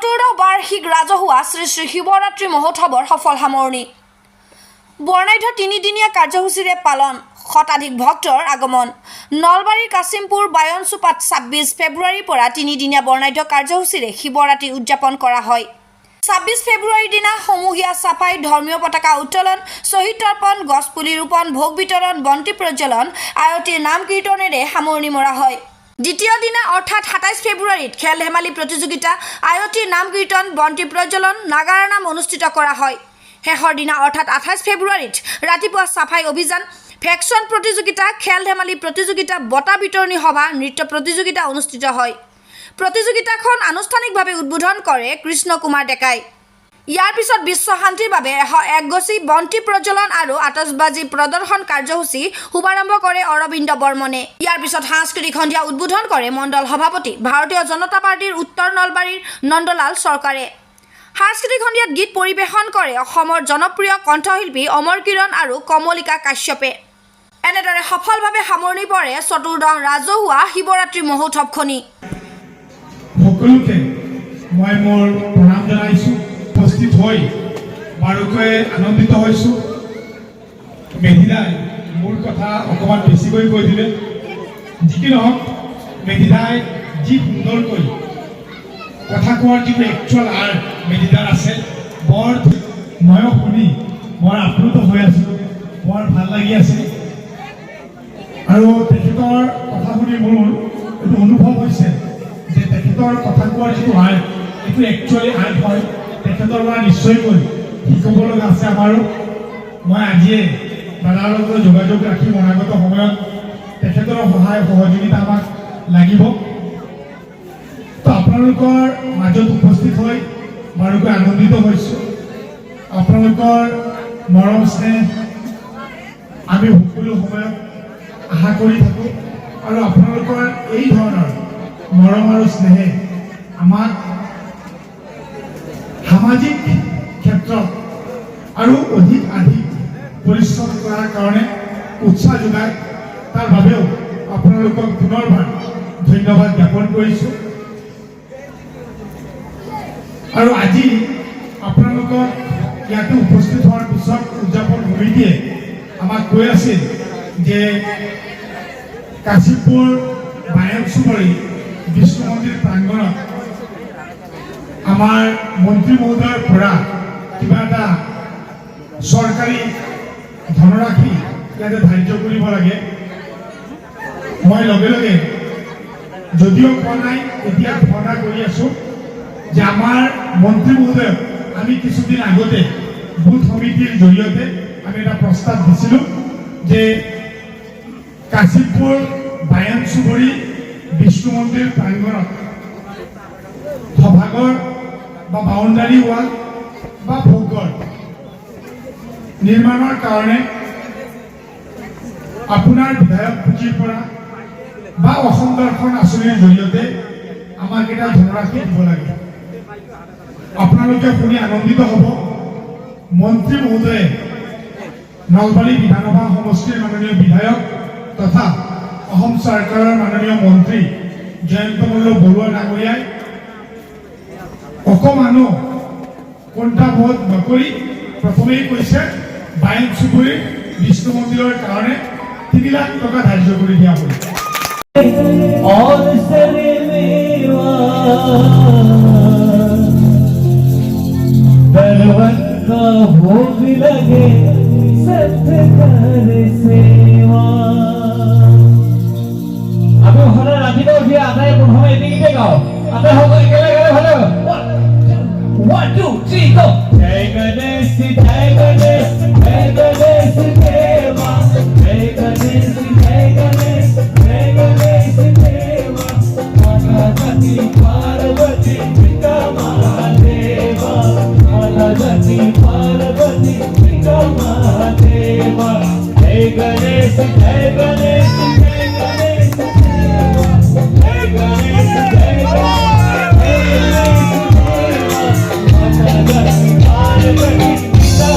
চতুৰ্দশ বাৰ্ষিক ৰাজহুৱা শ্ৰী শ্ৰী শিৱৰাত্ৰি মহোৎসৱৰ সফল সামৰণি। বৰ্ণাঢ্য তিনিদিনীয়া কাৰ্যসূচীৰে পালন, শতাধিক ভক্তৰ আগমন। নলবাৰীৰ কাছিমপুৰ বায়নচুপাত ২৬ ফেব্ৰুৱাৰীৰ পৰা তিনিদিনীয়া বৰ্ণাঢ্য কাৰ্যসূচীৰে শিৱৰাত্ৰি উদযাপন কৰা হয়। ২৬ ফেব্ৰুৱাৰীৰ দিনা সমূহীয়া চাফাই, ধৰ্মীয় পতাকা উত্তোলন, শ্বহীদ তৰ্পণ, গছপুলি ৰোপণ, ভোগ বিতৰণ, বন্তি প্ৰজ্বলন, আৰতিৰ নাম কীৰ্তনেৰে সামৰণি মৰা হয়। দ্বিতীয় দিনা অৰ্থাৎ ২৭ ফেব্ৰুৱাৰীত খেল ধেমালি প্ৰতিযোগিতা, আয়তীৰ নাম কীৰ্তন, বন্তি প্ৰজ্বলন, নাগাৰা নাম অনুষ্ঠিত কৰা হয়। শেষৰ দিনা অৰ্থাৎ ২৮ ফেব্ৰুৱাৰীত ৰাতিপুৱা চাফাই অভিযান, ভেকচন প্ৰতিযোগিতা, খেল ধেমালি প্ৰতিযোগিতা, বঁটা বিতৰণী সভা, নৃত্য প্ৰতিযোগিতা অনুষ্ঠিত হয়। প্ৰতিযোগিতাখন আনুষ্ঠানিকভাৱে উদ্বোধন কৰে কৃষ্ণ কুমাৰ ডেকাই। ইয়াৰ পিছত বিশ্ব শান্তিৰ বাবে ১০১ গছি বন্তি প্ৰজ্বলন আৰু আতচবাজি প্ৰদৰ্শন কাৰ্যসূচী শুভাৰম্ভ কৰে অৰবিন্দ বৰ্মনে। ইয়াৰ পিছত সাংস্কৃতিক সন্ধিয়া উদ্বোধন কৰে মণ্ডল সভাপতি ভাৰতীয় জনতা পাৰ্টীৰ উত্তৰ নলবাৰীৰ নন্দলাল চৰকাৰে। সাংস্কৃতিক সন্ধিয়াত গীত পৰিৱেশন কৰে অসমৰ জনপ্ৰিয় কণ্ঠশিল্পী অমৰ কিৰণ আৰু কমলিকা কাশ্যপে। এনেদৰে সফলভাৱে সামৰণি পৰে চতুৰ্দশ ৰাজহুৱা শিৱৰাত্ৰি মহোৎসৱখনি। সকলোকে মই মোৰ প্ৰণাম জনাইছোঁ। উপস্থিত হৈ বাৰুকৈ আনন্দিত হৈছোঁ। মেধিদাই মোৰ কথা অকণমান বেছিকৈ কৈ দিলে। যি কি নহওক, মেধিদাই যি সুন্দৰকৈ কথা কোৱাৰ যিটো একচুৱেল আৰ্ট মেধিদাৰ আছে, বৰ ময়ো শুনি বৰ আপ্লুত হৈ আছোঁ, বৰ ভাল লাগি আছে। আৰু তেখেতৰ কথা শুনি মোৰ এইটো অনুভৱ হৈছে যে তেখেতৰ কথা কোৱাৰ যিটো আৰ্ট, এইটো একচুৱেলি আৰ্ট হয়। তেখেতৰ পৰা নিশ্চয়কৈ শিকিব লগা আছে আমাৰো। মই আজিয়ে দাদাৰ লগত যোগাযোগ ৰাখি অনাগত সময়ত তেখেতৰ সহায় সহযোগিতা আমাক লাগিব। তো আপোনালোকৰ মাজত উপস্থিত হৈ বাৰুকৈ আনন্দিত হৈছোঁ। আপোনালোকৰ মৰম স্নেহ আমি সকলো সময়ত আশা কৰি থাকোঁ আৰু আপোনালোকৰ এই ধৰণৰ মৰম আৰু স্নেহে আমাক সামাজিক ক্ষেত্ৰত আৰু অধিক পৰিশ্ৰম কৰাৰ কাৰণে উৎসাহ যোগায়। তাৰ বাবেও আপোনালোকক পুনৰবাৰ ধন্যবাদ জ্ঞাপন কৰিছোঁ। আৰু আজি আপোনালোকক ইয়াতে উপস্থিত হোৱাৰ পিছত উদযাপন সমিতিয়ে আমাক কৈ আছিল যে কাশীপুৰ বায়নচুবৰী বিষ্ণু মন্দিৰ প্ৰাংগণত আমাৰ মন্ত্ৰী মহোদয়ৰ পৰা কিবা এটা চৰকাৰী ধনৰাশি ইয়াতে ধাৰ্য কৰিব লাগে। মই লগে লগে যদিও কোৱা নাই, এতিয়া ঘোষণা কৰি আছোঁ যে আমাৰ মন্ত্ৰী মহোদয়ক আমি কিছুদিন আগতে বুথ সমিতিৰ জৰিয়তে আমি এটা প্ৰস্তাৱ দিছিলোঁ যে কাশীপুৰ বায়নচুবৰী বিষ্ণু মন্দিৰ প্ৰাংগণত সভাঘৰ বা বাউণ্ডাৰী ৱাল বা ভোগঘৰ নিৰ্মাণৰ কাৰণে আপোনাৰ বিধায়ক পুঁজিৰ পৰা বা অসম দৰ্শন আঁচনিৰ জৰিয়তে আমাক এটা ধনৰাশি দিব লাগে। আপোনালোকে শুনি আনন্দিত হ'ব। মন্ত্ৰী মহোদয়ে নলবাৰী বিধানসভা সমষ্টিৰ মাননীয় বিধায়ক তথা অসম চৰকাৰৰ মাননীয় মন্ত্ৰী জয়ন্ত মল্ল বৰুৱা ডাঙৰীয়াই অকমানো কুণ্ঠাবোধ নকৰি প্ৰথমেই কৈছে বায়নচুবুৰীৰ বিষ্ণু মন্দিৰৰ কাৰণে ৩ লাখ টকা ধাৰ্য কৰি দিয়া হ'ল। আমি সদায় ৰাতিপুৱা উঠি আটাই প্ৰথমে এদিকে গাওঁ। আটাই সকলো একেলগে ভাল। 1 2 3 go। জয় গণেশ জয় গণেশ জয় গণেশ দেৱা, জয় গণেশ জয় গণেশ জয় গণেশ দেৱা, মাতাজি পাৰ্বতী পিতা মহাদেবা, মাতাজি পাৰ্বতী পিতা মহাদেবা, জয় গণেশ জয় গণেশ জয় গণেশ দেৱা, জয় গণেশ জয় গণেশ। Parvati Pita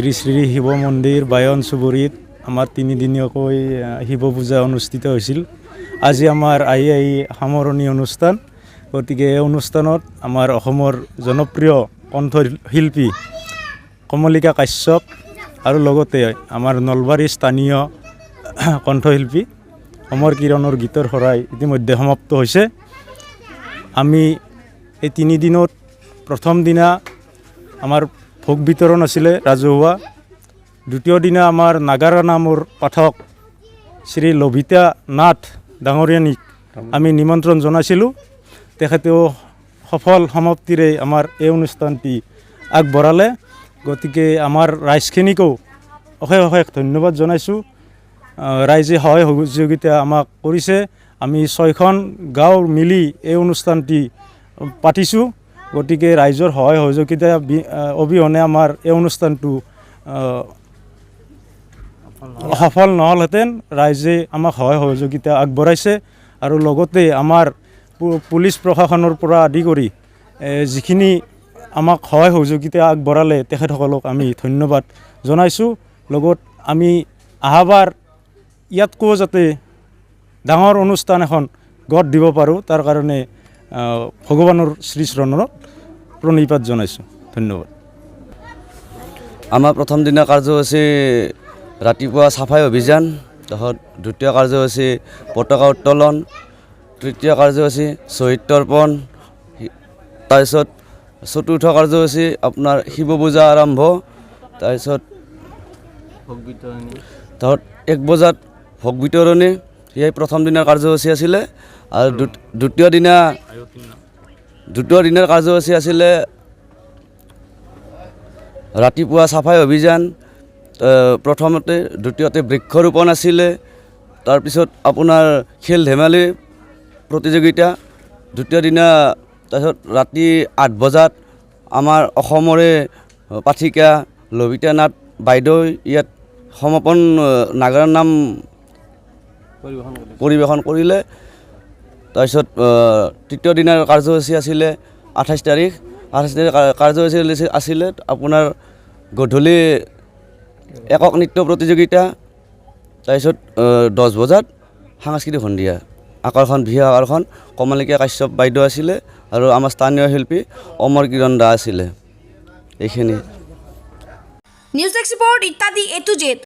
শ্ৰী শ্ৰী শিৱ মন্দিৰ বায়ন চুবুৰীত আমাৰ তিনিদিনীয়াকৈ শিৱ পূজা অনুষ্ঠিত হৈছিল। আজি আমাৰ আহি সামৰণি অনুষ্ঠান। গতিকে এই অনুষ্ঠানত আমাৰ অসমৰ জনপ্ৰিয় কণ্ঠশিল্পী কমলিকা কাশ্যপ আৰু লগতে আমাৰ নলবাৰীৰ স্থানীয় কণ্ঠশিল্পী অমৰ কিৰণৰ গীতৰ শৰাই ইতিমধ্যে সমাপ্ত হৈছে। আমি এই তিনিদিনত প্ৰথম দিনা আমাৰ ভোগ বিতৰণ আছিলে ৰাজহুৱা। দ্বিতীয় দিনা আমাৰ নাগাৰা নামৰ পাঠক শ্ৰী লভিতা নাথ ডাঙৰীয়ানীক আমি নিমন্ত্ৰণ জনাইছিলোঁ। তেখেতেও সফল সমাপ্তিৰে আমাৰ এই অনুষ্ঠানটি আগবঢ়ালে। গতিকে আমাৰ ৰাইজখিনিকো অশেষ অশেষ ধন্যবাদ জনাইছোঁ। ৰাইজে সহায় সহযোগিতা আমাক কৰিছে। আমি 6খন গাঁও মিলি এই অনুষ্ঠানটি পাতিছোঁ। গতিকে ৰাইজৰ সহায় সহযোগিতা অবিহনে আমাৰ এই অনুষ্ঠানটো সফল নহ'লহেঁতেন। ৰাইজে আমাক সহায় সহযোগিতা আগবঢ়াইছে আৰু লগতে আমাৰ পুলিচ প্ৰশাসনৰ পৰা আদি কৰি যিখিনি আমাক সহায় সহযোগিতা আগবঢ়ালে তেখেতসকলক আমি ধন্যবাদ জনাইছোঁ। লগত আমি অহাবাৰ ইয়াতকৈ যাতে ডাঙৰ অনুষ্ঠান এখন গঢ় দিব পাৰোঁ তাৰ কাৰণে ভগৱানৰ শ্ৰীচৰণত প্ৰণিপাত জনাইছোঁ। ধন্যবাদ। আমাৰ প্ৰথম দিনা কাৰ্যসূচী ৰাতিপুৱা চাফাই অভিযান, তাৰপিছত দ্বিতীয় কাৰ্যসূচী পতাকা উত্তোলন, তৃতীয় কাৰ্যসূচী শ্বহীদ তৰ্পণ, তাৰপিছত চতুৰ্থ কাৰ্যসূচী আপোনাৰ শিৱ পূজা আৰম্ভ, তাৰপিছত 1 বজাত ভোগ বিতৰণী। সেয়াই প্ৰথম দিনাৰ কাৰ্যসূচী আছিলে। আৰু দ্বিতীয় দিনাৰ কাৰ্যসূচী আছিলে ৰাতিপুৱা চাফাই অভিযান, প্ৰথমতে দ্বিতীয়তে বৃক্ষৰোপণ আছিলে, তাৰপিছত আপোনাৰ খেল ধেমালি প্ৰতিযোগিতা। দ্বিতীয় দিনা তাৰপিছত ৰাতি 8 বজাত আমাৰ অসমৰে পাঠিকা লভিতা নাথ বাইদেউ ইয়াত সমাপন নাগাৰা নাম পৰিৱেশন কৰিলে। তাৰপিছত তৃতীয় দিনাৰ কাৰ্যসূচী আছিলে 28 তাৰিখ কাৰ্যসূচী আছিলে আপোনাৰ গধূলি একক নৃত্য প্ৰতিযোগিতা, তাৰপিছত 10 বজাত সাংস্কৃতিক সন্ধিয়া। আকৰ্ষণ বিশেষ আকৰ্ষণ কমলিকা কাশ্যপ বাইদেউ আছিলে আৰু আমাৰ স্থানীয় শিল্পী অমৰ কিৰণ দা আছিলে। এইখিনি নিউজ এক্সপোৰ্ট ইত্যাদি A to Z